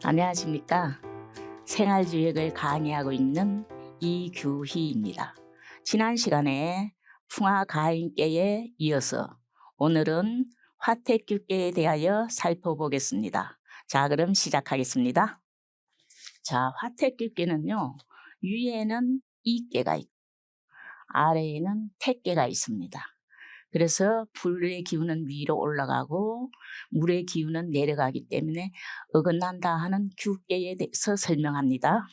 안녕하십니까. 생활주역을 강의하고 있는 이규희입니다. 지난 시간에 풍화가인께에 이어서 오늘은 화택규께에 대하여 살펴보겠습니다. 자, 그럼 시작하겠습니다. 자, 화택규께는요, 위에는 이깨가 있고 아래에는 택깨가 있습니다. 그래서 불의 기운은 위로 올라가고 물의 기운은 내려가기 때문에 어긋난다 하는 규깨에 대해서 설명합니다.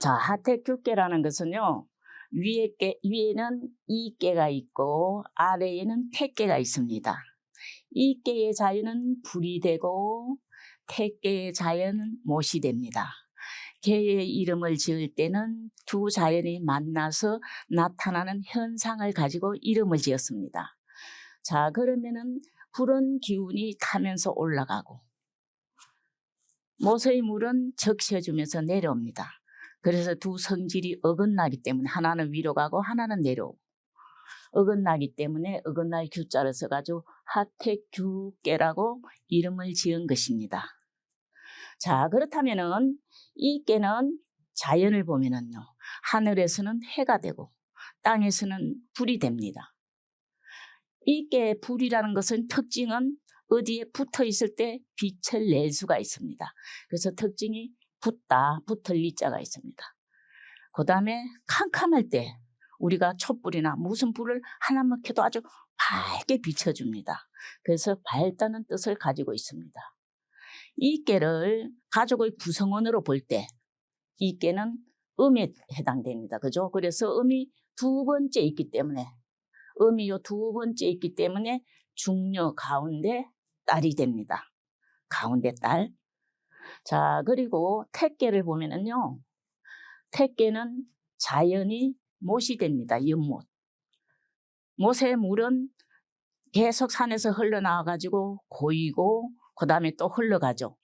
자, 하택규깨라는 것은요, 위에는 이깨가 있고 아래에는 택깨가 있습니다. 이깨의 자연은 불이 되고 택깨의 자연은 못이 됩니다. 개의 이름을 지을 때는 두 자연이 만나서 나타나는 현상을 가지고 이름을 지었습니다. 자, 그러면은 불은 기운이 타면서 올라가고 못의 물은 적셔주면서 내려옵니다. 그래서 두 성질이 어긋나기 때문에 하나는 위로 가고 하나는 내려오고 어긋나기 때문에 어긋날 규자를 써가지고 하택규깨라고 이름을 지은 것입니다. 자, 그렇다면은 이 깨는 자연을 보면은요, 하늘에서는 해가 되고 땅에서는 불이 됩니다. 이 깨의 불이라는 것은 특징은 어디에 붙어 있을 때 빛을 낼 수가 있습니다. 그래서 특징이 붙다, 붙을 이자가 있습니다. 그 다음에 캄캄할 때 우리가 촛불이나 무슨 불을 하나만 켜도 아주 밝게 비춰줍니다. 그래서 밝다는 뜻을 가지고 있습니다. 이 깨를 가족의 구성원으로 볼 때 이 깨는 음에 해당됩니다. 그죠? 그래서 음이 두 번째 있기 때문에 음이 요 두 번째 있기 때문에 중녀 가운데 딸이 됩니다. 가운데 딸. 자, 그리고 택깨를 보면은요. 택깨는 자연이 못이 됩니다. 연못. 못의 물은 계속 산에서 흘러나와가지고 고이고 그 다음에 또 흘러가죠.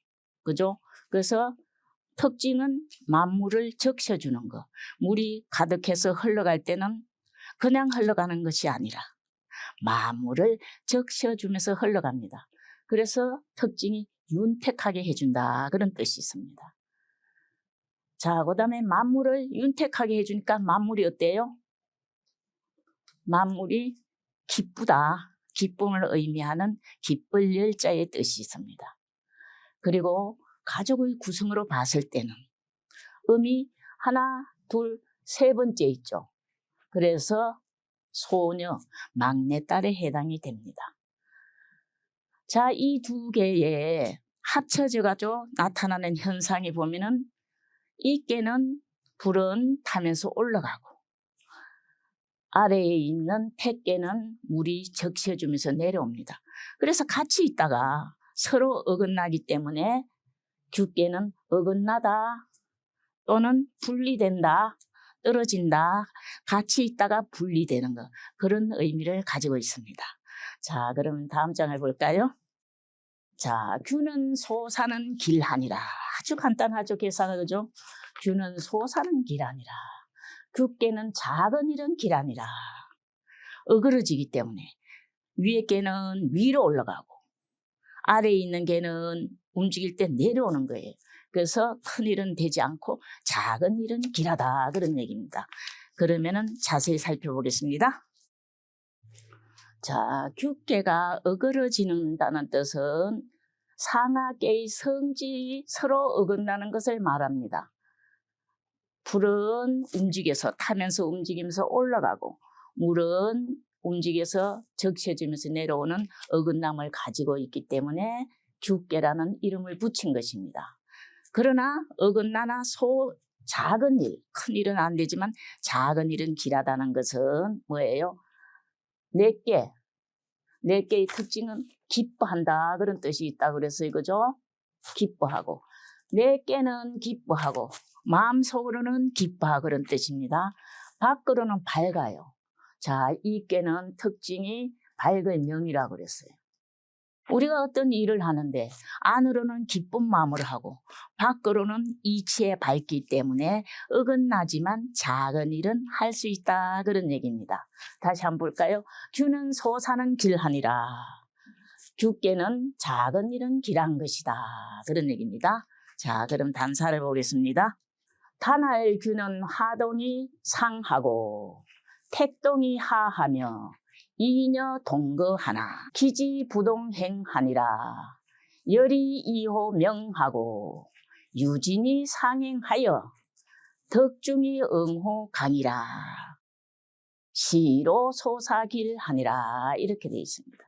그죠? 그래서 특징은 만물을 적셔주는 거. 물이 가득해서 흘러갈 때는 그냥 흘러가는 것이 아니라 만물을 적셔주면서 흘러갑니다. 그래서 특징이 윤택하게 해준다. 그런 뜻이 있습니다. 자, 그 다음에 만물을 윤택하게 해주니까 만물이 어때요? 만물이 기쁘다. 기쁨을 의미하는 기쁠 열자의 뜻이 있습니다. 그리고 가족의 구성으로 봤을 때는 음이 하나, 둘, 세 번째 있죠. 그래서 소녀, 막내딸에 해당이 됩니다. 자, 이 두 개에 합쳐져가지고 나타나는 현상이 보면은 이 깨는 불은 타면서 올라가고 아래에 있는 택깨는 물이 적셔주면서 내려옵니다. 그래서 같이 있다가 서로 어긋나기 때문에 규깨는 어긋나다 또는 분리된다, 떨어진다, 같이 있다가 분리되는 것, 그런 의미를 가지고 있습니다. 자, 그럼 다음 장을 볼까요? 자, 규는 소사는 길하니라. 아주 간단하죠, 계산은. 그죠? 규는 소사는 길하니라. 규깨는 작은 일은 길하니라. 어그러지기 때문에 위에 깨는 위로 올라가고 아래에 있는 개는 움직일 때 내려오는 거예요. 그래서 큰 일은 되지 않고 작은 일은 길하다, 그런 얘기입니다. 그러면은 자세히 살펴보겠습니다. 자, 규깨가 어그러지는다는 뜻은 상하계의 성질이 서로 어긋나는 것을 말합니다. 불은 움직여서 타면서 움직이면서 올라가고 물은 움직여서 적셔지면서 내려오는 어긋남을 가지고 있기 때문에 규깨라는 이름을 붙인 것입니다. 그러나 어긋나나 작은 일, 큰 일은 안 되지만 작은 일은 길하다는 것은 뭐예요? 네 개의 특징은 기뻐한다, 그런 뜻이 있다 그래서 이거죠. 기뻐하고 네 개는 기뻐하고 마음속으로는 기뻐하고 그런 뜻입니다. 밖으로는 밝아요. 자, 이 깨는 특징이 밝은 명이라고 그랬어요. 우리가 어떤 일을 하는데 안으로는 기쁜 마음으로 하고 밖으로는 이치에 밝기 때문에 어긋나지만 작은 일은 할 수 있다, 그런 얘기입니다. 다시 한번 볼까요? 규는 소사는 길하니라. 굳게는 작은 일은 길한 것이다. 그런 얘기입니다. 자, 그럼 단사를 보겠습니다. 단할규는 하동이 상하고 택동이 하하며 이녀 동거하나 기지부동행하니라. 열이 이호 명하고 유진이 상행하여 덕중이 응호 강이라. 시로 소사길하니라. 이렇게 되어 있습니다.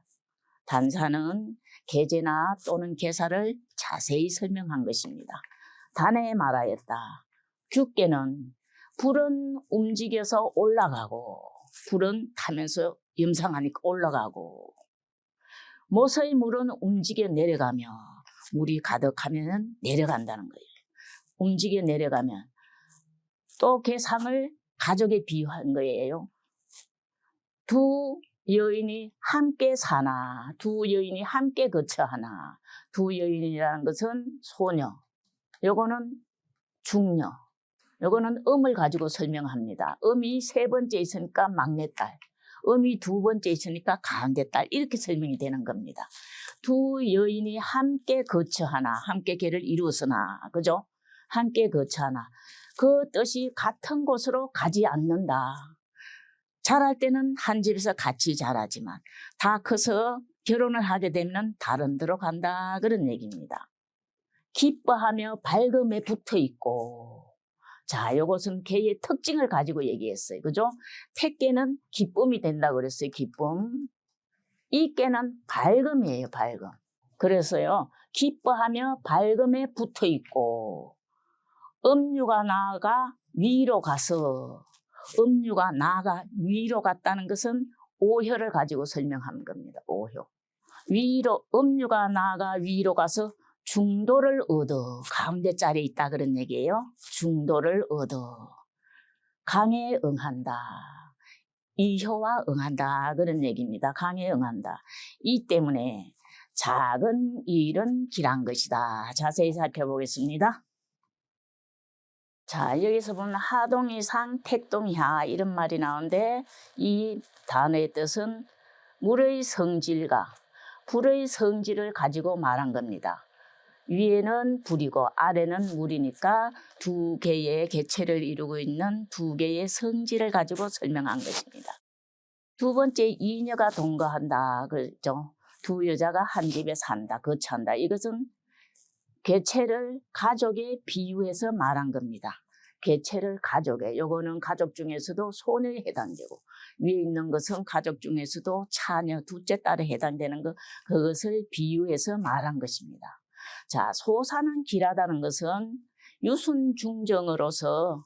단사는 계제나 또는 계사를 자세히 설명한 것입니다. 단에 말하였다. 굳게는 불은 움직여서 올라가고 불은 타면서 염상하니까 올라가고 못의 물은 움직여 내려가며 물이 가득하면 내려간다는 거예요. 움직여 내려가면 또 계상을 가족에 비유한 거예요. 두 여인이 함께 사나 두 여인이 함께 거처하나 두 여인이라는 것은 소녀, 요거는 중녀, 요거는 음을 가지고 설명합니다. 음이 세 번째 있으니까 막내딸, 음이 두 번째 있으니까 가운데딸, 이렇게 설명이 되는 겁니다. 두 여인이 함께 거처하나, 함께 계를 이루었으나, 그죠? 함께 거처하나, 그 뜻이 같은 곳으로 가지 않는다. 자랄 때는 한 집에서 같이 자라지만 다 커서 결혼을 하게 되면 다른 데로 간다, 그런 얘기입니다. 기뻐하며 밝음에 붙어 있고, 자, 요것은 개의 특징을 가지고 얘기했어요. 그죠? 택개는 기쁨이 된다고 그랬어요. 기쁨. 이 개는 밝음이에요. 밝음. 그래서요, 기뻐하며 밝음에 붙어 있고, 음유가 나아가 위로 가서, 음유가 나아가 위로 갔다는 것은 오효를 가지고 설명한 겁니다. 오효. 위로, 음유가 나아가 위로 가서 중도를 얻어, 가운데 자리에 있다, 그런 얘기예요. 중도를 얻어 강에 응한다. 이효와 응한다, 그런 얘기입니다. 강에 응한다. 이 때문에 작은 일은 길한 것이다. 자세히 살펴보겠습니다. 자, 여기서 보면 하동이 상, 택동이 하, 이런 말이 나오는데 이 단어의 뜻은 물의 성질과 불의 성질을 가지고 말한 겁니다. 위에는 불이고 아래는 물이니까 두 개의 개체를 이루고 있는 두 개의 성질을 가지고 설명한 것입니다. 두 번째, 이녀가 동거한다, 그랬죠. 두 여자가 한 집에 산다, 거처한다. 이것은 개체를 가족에 비유해서 말한 겁니다. 개체를 가족에, 요거는 가족 중에서도 소녀에 해당되고, 위에 있는 것은 가족 중에서도 차녀, 둘째 딸에 해당되는 것, 그것을 비유해서 말한 것입니다. 자, 소사는 길하다는 것은 유순중정으로서,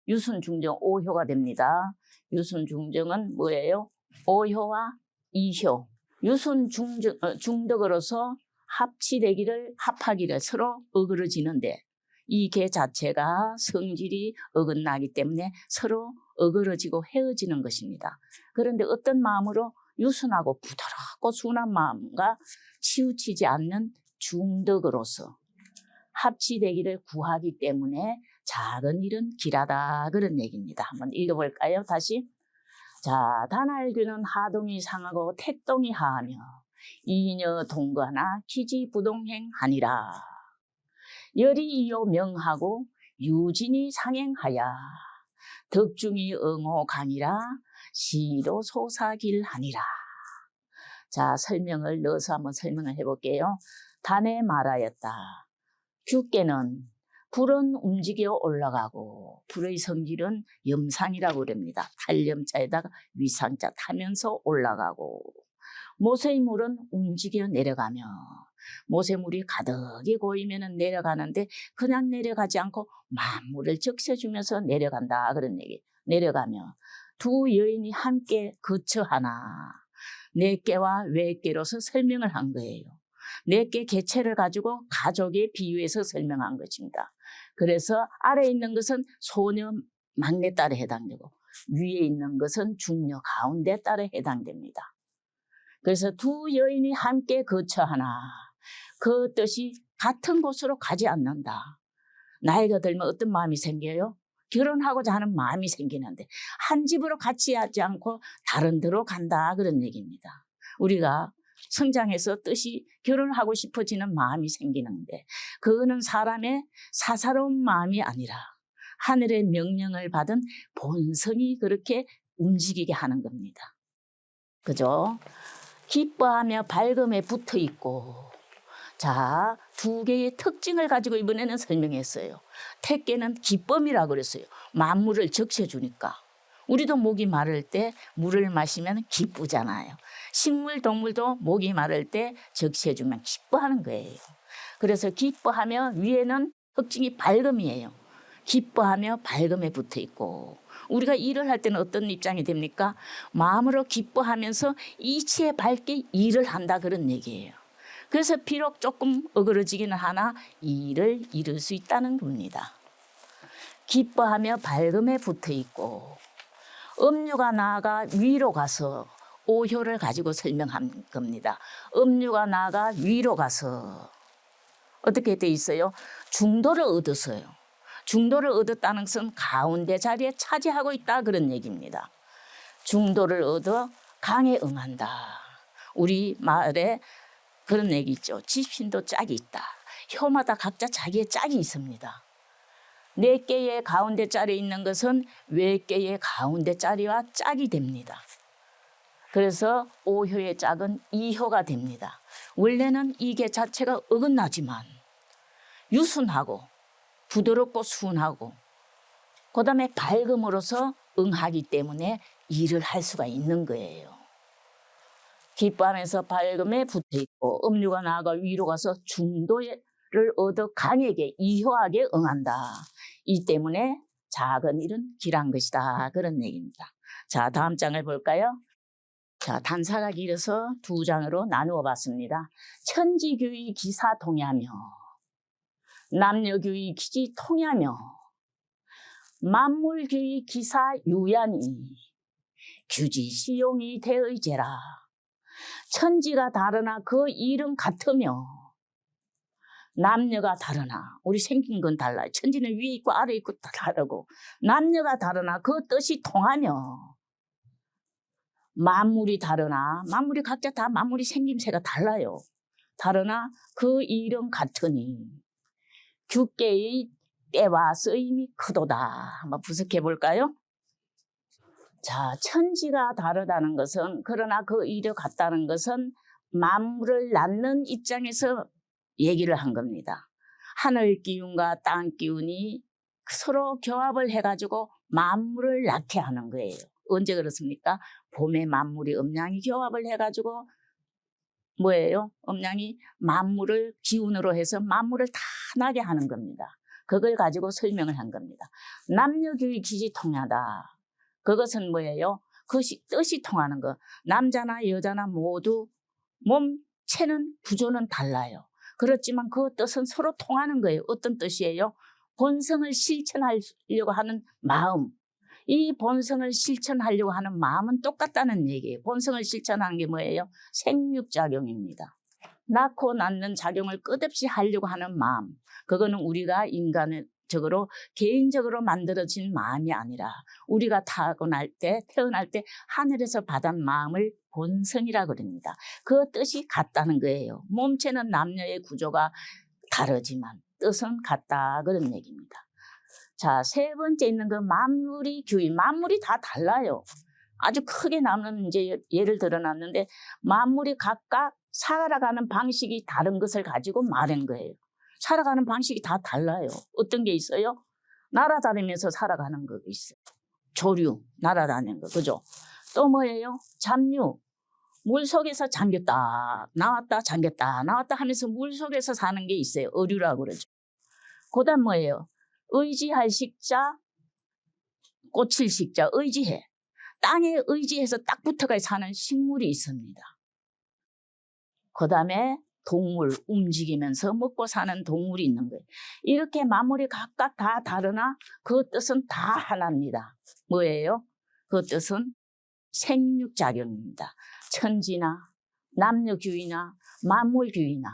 유순중정 오효가 됩니다. 유순중정은 뭐예요? 오효와 이효. 유순중덕으로서 합치되기를, 합하기를 서로 어그러지는데, 이 개 자체가 성질이 어긋나기 때문에 서로 어그러지고 헤어지는 것입니다. 그런데 어떤 마음으로 유순하고 부드럽고 순한 마음과 치우치지 않는 중덕으로서 합치되기를 구하기 때문에 작은 일은 길하다, 그런 얘기입니다. 한번 읽어볼까요? 다시. 자, 단할규는 하동이 상하고 택동이 하하며 이녀 동거하나 기지부동행하니라. 열이 이요 명하고 유진이 상행하야 덕중이 응호 강이라. 시로 소사길하니라. 자, 설명을 넣어서 한번 설명을 해볼게요. 단에 말하였다. 굳게는 불은 움직여 올라가고, 불의 성질은 염상이라고 그럽니다. 탈염자에다가 위상자 타면서 올라가고, 못의 물은 움직여 내려가며, 못의 물이 가득히 고이면 내려가는데 그냥 내려가지 않고 만물을 적셔주면서 내려간다, 그런 얘기. 내려가며 두 여인이 함께 거처하나, 내께와 외께로서 설명을 한 거예요. 내께 개체를 가지고 가족에 비유해서 설명한 것입니다. 그래서 아래에 있는 것은 소녀 막내딸에 해당되고 위에 있는 것은 중녀 가운데 딸에 해당됩니다. 그래서 두 여인이 함께 거처하나, 그 뜻이 같은 곳으로 가지 않는다. 나이가 들면 어떤 마음이 생겨요? 결혼하고자 하는 마음이 생기는데 한 집으로 같이 하지 않고 다른 데로 간다, 그런 얘기입니다. 우리가 성장해서 뜻이 결혼하고 싶어지는 마음이 생기는데 그거는 사람의 사사로운 마음이 아니라 하늘의 명령을 받은 본성이 그렇게 움직이게 하는 겁니다. 그죠? 기뻐하며 밝음에 붙어 있고, 자, 두 개의 특징을 가지고 이번에는 설명했어요. 택개는 기쁨이라고 그랬어요. 만물을 적셔주니까. 우리도 목이 마를 때 물을 마시면 기쁘잖아요. 식물, 동물도 목이 마를 때 적셔주면 기뻐하는 거예요. 그래서 기뻐하며 위에는 특징이 밝음이에요. 기뻐하며 밝음에 붙어 있고, 우리가 일을 할 때는 어떤 입장이 됩니까? 마음으로 기뻐하면서 이치에 밝게 일을 한다 그런 얘기예요. 그래서 비록 조금 어그러지기는 하나 일을 이룰 수 있다는 겁니다. 기뻐하며 밝음에 붙어 있고, 음유가 나아가 위로 가서, 오효를 가지고 설명한 겁니다. 음유가 나아가 위로 가서 어떻게 돼 있어요? 중도를 얻었어요. 중도를 얻었다는 것은 가운데 자리에 차지하고 있다 그런 얘기입니다. 중도를 얻어 강에 응한다. 우리 말에 그런 얘기 있죠. 집신도 짝이 있다. 혀마다 각자 자기의 짝이 있습니다. 네 개의 가운데 자리에 있는 것은 네 개의 가운데 자리와 짝이 됩니다. 그래서 오효의 짝은 이효가 됩니다. 원래는 이게 자체가 어긋나지만 유순하고 부드럽고 순하고 그다음에 밝음으로써 응하기 때문에 일을 할 수가 있는 거예요. 기뻐하면서 밝음에 붙어있고 음유가 나아가 위로 가서 중도를 얻어 강에게 이효하게 응한다. 이 때문에 작은 일은 길한 것이다. 그런 얘기입니다. 자, 다음 장을 볼까요? 자, 단사가 길어서 두 장으로 나누어 봤습니다. 천지규의 기사 통하며 남녀규의 기지 통하며 만물규의 기사 유연이 규지 시용이 대의제라. 천지가 다르나 그 일은 같으며 남녀가 다르나 우리 생긴 건 달라요. 천지는 위에 있고 아래 있고 다르고 남녀가 다르나 그 뜻이 통하며 만물이 다르나 만물이 각자 다 만물이 생김새가 달라요. 다르나 그 일은 같으니 규계의 때와 쓰임이 크도다. 한번 분석해 볼까요? 자, 천지가 다르다는 것은 그러나 그 일이 같다는 것은 만물을 낳는 입장에서 얘기를 한 겁니다. 하늘 기운과 땅 기운이 서로 교합을 해가지고 만물을 낳게 하는 거예요. 언제 그렇습니까? 봄에 만물이 음양이 교합을 해가지고 뭐예요? 음양이 만물을 기운으로 해서 만물을 다 나게 하는 겁니다. 그걸 가지고 설명을 한 겁니다. 남녀규의 기지 통하다. 그것은 뭐예요? 그것이 뜻이 통하는 거. 남자나 여자나 모두 몸체는 구조는 달라요. 그렇지만 그 뜻은 서로 통하는 거예요. 어떤 뜻이에요? 본성을 실천하려고 하는 마음. 이 본성을 실천하려고 하는 마음은 똑같다는 얘기예요. 본성을 실천하는 게 뭐예요? 생육작용입니다. 낳고 낳는 작용을 끝없이 하려고 하는 마음. 그거는 우리가 인간적으로 개인적으로 만들어진 마음이 아니라 우리가 태어날 때 하늘에서 받은 마음을 본성이라고 그럽니다. 그 뜻이 같다는 거예요. 몸체는 남녀의 구조가 다르지만 뜻은 같다 그런 얘기입니다. 자, 세 번째 있는 그 만물이 규이. 만물이 다 달라요. 아주 크게 나는 이제 예를 들어놨는데 만물이 각각 살아가는 방식이 다른 것을 가지고 말한 거예요. 살아가는 방식이 다 달라요. 어떤 게 있어요? 날아다니면서 살아가는 거 있어요. 조류, 날아다니는 거, 그죠? 또 뭐예요? 잡류. 물속에서 잠겼다, 나왔다, 잠겼다, 나왔다 하면서 물속에서 사는 게 있어요. 어류라고 그러죠. 그 다음 뭐예요? 의지할 식자, 꽂힐 식자, 의지해. 땅에 의지해서 딱 붙어가 사는 식물이 있습니다. 그 다음에 동물, 움직이면서 먹고 사는 동물이 있는 거예요. 이렇게 만물이 각각 다 다르나 그 뜻은 다 하나입니다. 뭐예요? 그 뜻은 생육작용입니다. 천지나 남녀규이나 만물규이나,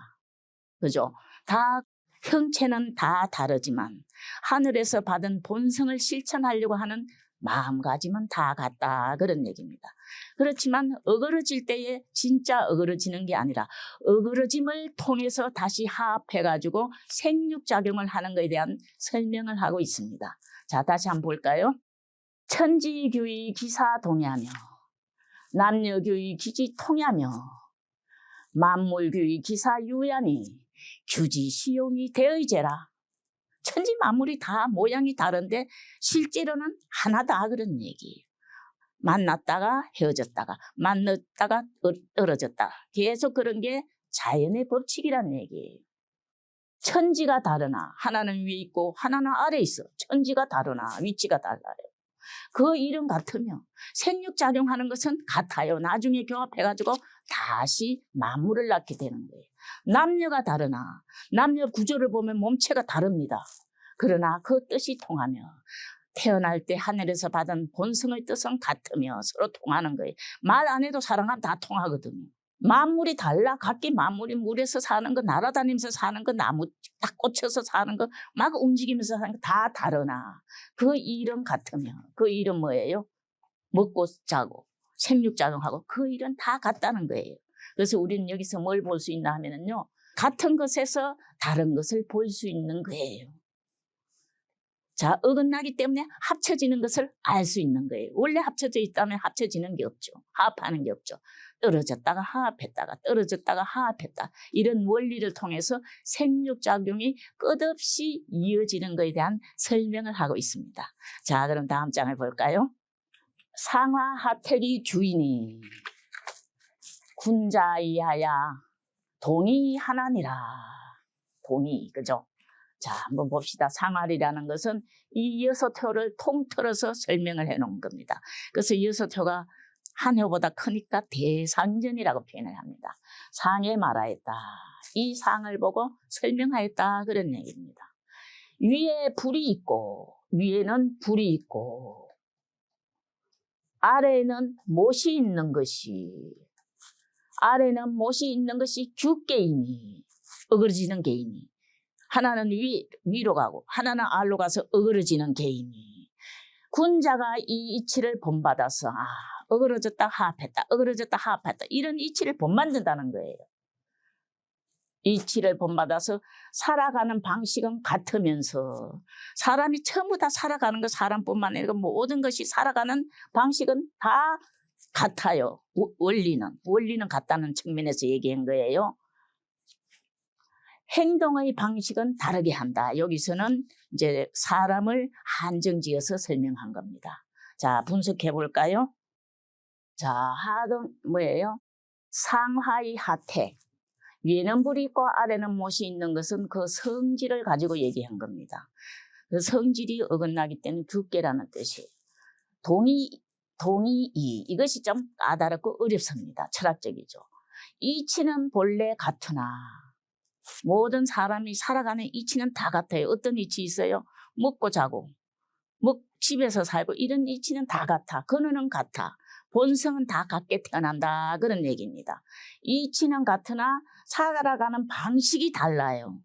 그죠? 다 형체는 다 다르지만 하늘에서 받은 본성을 실천하려고 하는 마음가짐은 다 같다 그런 얘기입니다. 그렇지만 어그러질 때에 진짜 어그러지는 게 아니라 어그러짐을 통해서 다시 화합해가지고 생육작용을 하는 것에 대한 설명을 하고 있습니다. 자, 다시 한번 볼까요? 천지규의 기사 동의하며 남녀규의 기지 통하며 만물규의 기사 유연이 규지시용이 되어이제라. 천지 만물이 다 모양이 다른데 실제로는 하나다 그런 얘기예요. 만났다가 헤어졌다가 만났다가 떨어졌다가 계속 그런 게 자연의 법칙이란 얘기예요. 천지가 다르나 하나는 위에 있고 하나는 아래에 있어. 천지가 다르나 위치가 달라요. 그 이름 같으며 생육작용하는 것은 같아요. 나중에 교합해가지고 다시 만물을 낳게 되는 거예요. 남녀가 다르나 남녀 구조를 보면 몸체가 다릅니다. 그러나 그 뜻이 통하며 태어날 때 하늘에서 받은 본성의 뜻은 같으며 서로 통하는 거예요. 말 안 해도 사랑하면 다 통하거든요. 만물이 달라. 각기 만물이 물에서 사는 거, 날아다니면서 사는 거, 나무 딱 꽂혀서 사는 거, 막 움직이면서 사는 거 다 다르나 그 이름 같으며 그 이름 뭐예요? 먹고 자고 생육작용하고 그 일은 다 같다는 거예요. 그래서 우리는 여기서 뭘 볼 수 있나 하면요, 같은 것에서 다른 것을 볼 수 있는 거예요. 자, 어긋나기 때문에 합쳐지는 것을 알 수 있는 거예요. 원래 합쳐져 있다면 합쳐지는 게 없죠. 화합하는 게 없죠. 떨어졌다가 화합했다가 떨어졌다가 화합했다. 이런 원리를 통해서 생육작용이 끝없이 이어지는 것에 대한 설명을 하고 있습니다. 자, 그럼 다음 장을 볼까요? 상하하택이 주인이 군자이하야 동이 하나니라. 동이, 그죠? 자, 한번 봅시다. 상활이라는 것은 이 6호를 통틀어서 설명을 해놓은 겁니다. 그래서 6호가 한 호보다 크니까 대상전이라고 표현을 합니다. 상에 말하였다. 이 상을 보고 설명하였다. 그런 얘기입니다. 위에 불이 있고 위에는 불이 있고 아래에는 못이 있는 것이, 아래는 못이 있는 것이 규개이니 어그러지는 개이니, 하나는 위로 가고 하나는 아래로 가서 어그러지는 개이니, 군자가 이 이치를 본받아서 어그러졌다 화합했다 어그러졌다 화합했다 이런 이치를 본받는다는 거예요. 이치를 본받아서 살아가는 방식은 같으면서 사람이 전부 다 살아가는 거 사람뿐만 아니라 모든 것이 살아가는 방식은 다 같아요. 원리는 같다는 측면에서 얘기한 거예요. 행동의 방식은 다르게 한다. 여기서는 이제 사람을 한정지어서 설명한 겁니다. 자, 분석해 볼까요? 자, 하등 뭐예요? 상하의 하택. 위에는 불이 있고 아래는 못이 있는 것은 그 성질을 가지고 얘기한 겁니다. 그 성질이 어긋나기 때문에 규개라는 뜻이에요. 동의이 이것이 좀 까다롭고 어렵습니다. 철학적이죠. 이치는 본래 같으나 모든 사람이 살아가는 이치는 다 같아요. 어떤 이치 있어요? 먹고 자고 집에서 살고 이런 이치는 다 같아. 근원은 같아. 본성은 다 같게 태어난다. 그런 얘기입니다. 이치는 같으나 살아가는 방식이 달라요.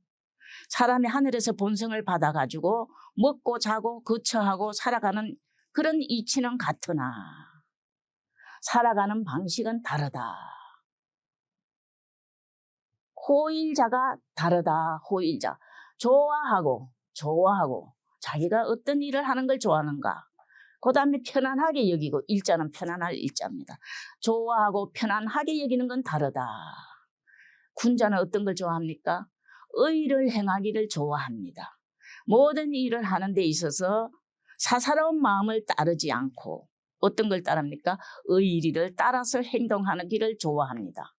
사람이 하늘에서 본성을 받아가지고 먹고 자고 거처하고 살아가는 그런 이치는 같으나 살아가는 방식은 다르다. 호일자가 다르다. 호일자. 좋아하고 자기가 어떤 일을 하는 걸 좋아하는가. 그 다음에 편안하게 여기고, 일자는 편안할 일자입니다. 좋아하고 편안하게 여기는 건 다르다. 군자는 어떤 걸 좋아합니까? 의를 행하기를 좋아합니다. 모든 일을 하는 데 있어서 사사로운 마음을 따르지 않고 어떤 걸 따릅니까? 의리를 따라서 행동하는 길을 좋아합니다.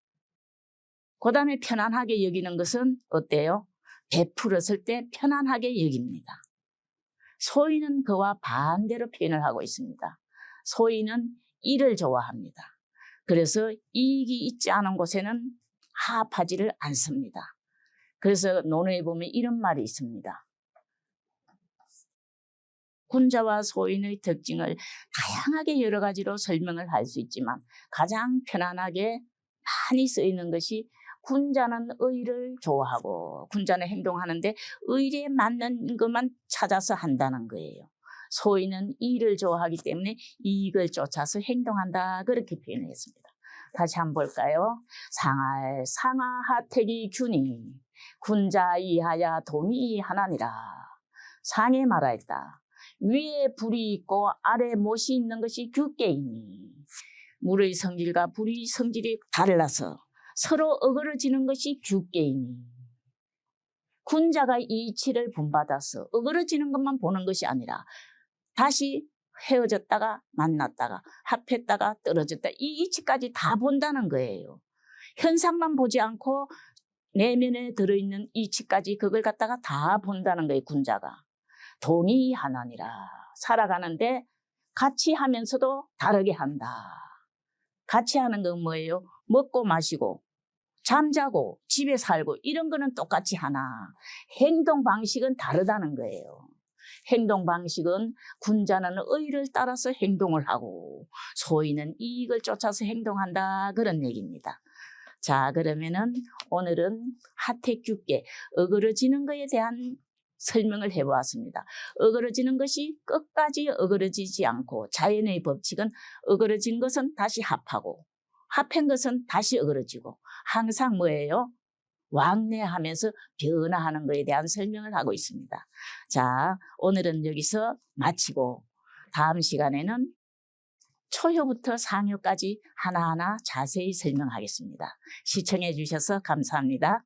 그 다음에 편안하게 여기는 것은 어때요? 베풀었을 때 편안하게 여깁니다. 소인은 그와 반대로 표현을 하고 있습니다. 소인은 일을 좋아합니다. 그래서 이익이 있지 않은 곳에는 화합하지를 않습니다. 그래서 논어에 보면 이런 말이 있습니다. 군자와 소인의 특징을 다양하게 여러 가지로 설명을 할 수 있지만 가장 편안하게 많이 쓰이는 것이 군자는 의를 좋아하고 군자는 행동하는데 의리에 맞는 것만 찾아서 한다는 거예요. 소인은 이를 좋아하기 때문에 이익을 쫓아서 행동한다. 그렇게 표현했습니다. 다시 한번 볼까요? 상할 상하 하택이 균이 군자 이하야 동이 하나니라. 상에 말하였다. 위에 불이 있고 아래 못이 있는 것이 규께이니 물의 성질과 불의 성질이 달라서 서로 어그러지는 것이 규께이니 군자가 이치를 본받아서 어그러지는 것만 보는 것이 아니라 다시 헤어졌다가 만났다가 합했다가 떨어졌다 이 이치까지 다 본다는 거예요. 현상만 보지 않고 내면에 들어있는 이치까지 그걸 갖다가 다 본다는 거예요. 군자가. 동이 하나니라. 살아가는데 같이 하면서도 다르게 한다. 같이 하는 건 뭐예요? 먹고 마시고 잠자고 집에 살고 이런 거는 똑같이 하나 행동 방식은 다르다는 거예요. 행동 방식은 군자는 의를 따라서 행동을 하고 소인은 이익을 쫓아서 행동한다 그런 얘기입니다. 자, 그러면은 오늘은 하택규께 어그러지는 것에 대한 설명을 해보았습니다. 어그러지는 것이 끝까지 어그러지지 않고 자연의 법칙은 어그러진 것은 다시 합하고 합한 것은 다시 어그러지고 항상 뭐예요? 왕래하면서 변화하는 것에 대한 설명을 하고 있습니다. 자, 오늘은 여기서 마치고 다음 시간에는 초효부터 상효까지 하나하나 자세히 설명하겠습니다. 시청해 주셔서 감사합니다.